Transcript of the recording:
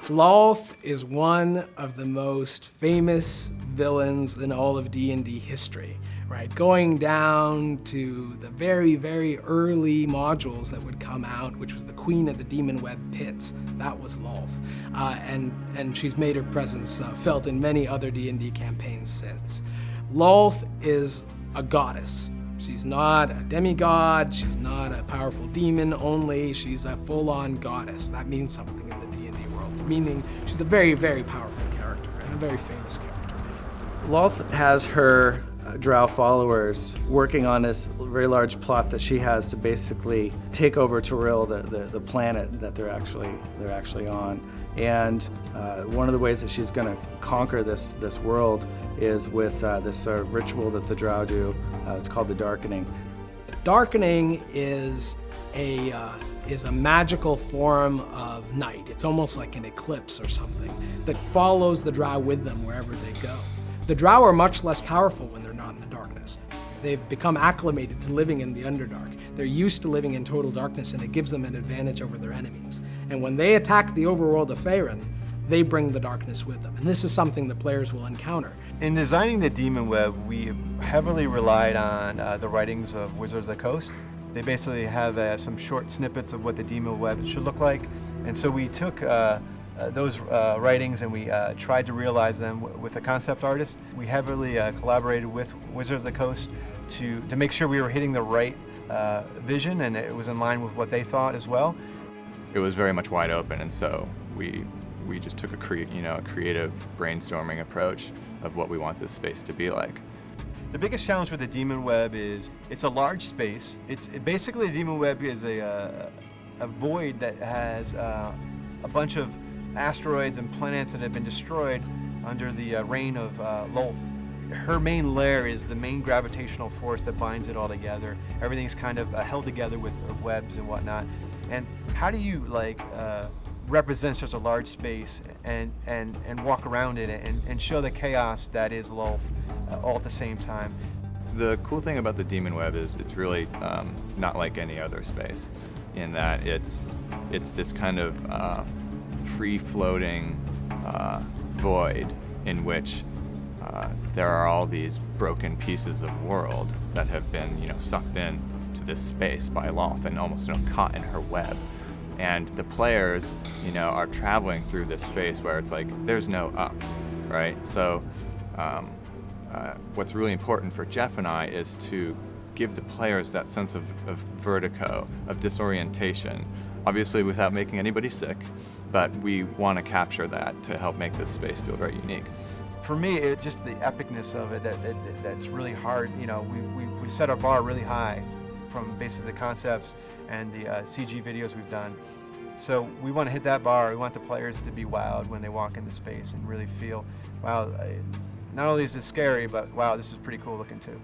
Lolth is one of the most famous villains in all of D&D history, right? Going down to the very, very early modules that would come out, which was the Queen of the Demon Web Pits. That was Lolth. And she's made her presence felt in many other D&D campaigns since. Lolth is a goddess. She's not a demigod, she's not a powerful demon only, she's a full-on goddess. That means something in the D&D world, meaning she's a very, very powerful character and a very famous character. Lolth has her drow followers working on this very large plot that she has to basically take over Toril, the planet that they're actually on. And one of the ways that she's going to conquer this world is with this ritual that the drow do. It's called the Darkening. Darkening is a magical form of night. It's almost like an eclipse or something that follows the drow with them wherever they go. The drow are much less powerful when they're not in the darkness. They've become acclimated to living in the Underdark. They're used to living in total darkness, and it gives them an advantage over their enemies. And when they attack the overworld of Faerun, they bring the darkness with them. And this is something that players will encounter. In designing the Demon Web, we heavily relied on the writings of Wizards of the Coast. They basically have some short snippets of what the Demon Web should look like. And so we took those writings and we tried to realize them with a concept artist. We heavily collaborated with Wizards of the Coast to make sure we were hitting the right vision, and it was in line with what they thought as well. It was very much wide open, and so we just took a creative brainstorming approach of what we want this space to be like. The biggest challenge with the Demon Web is it's a large space. Basically the Demon Web is a void that has a bunch of asteroids and planets that have been destroyed under the reign of Lolth. Her main lair is the main gravitational force that binds it all together. Everything's kind of held together with webs and whatnot. And how do you represent such a large space and walk around in it and show the chaos that is Lolth all at the same time? The cool thing about the Demon Web is it's really not like any other space, in that it's this kind of free-floating void in which there are all these broken pieces of world that have been, sucked in to this space by Lolth and almost, caught in her web. And the players, are traveling through this space where it's like there's no up, right? So what's really important for Jeff and I is to give the players that sense of vertigo, of disorientation, obviously without making anybody sick, but we want to capture that to help make this space feel very unique. For me, just the epicness of it, that's really hard. We set our bar really high from basically the concepts and the CG videos we've done. So we want to hit that bar. We want the players to be wowed when they walk into space and really feel, wow, not only is this scary, but wow, this is pretty cool looking too.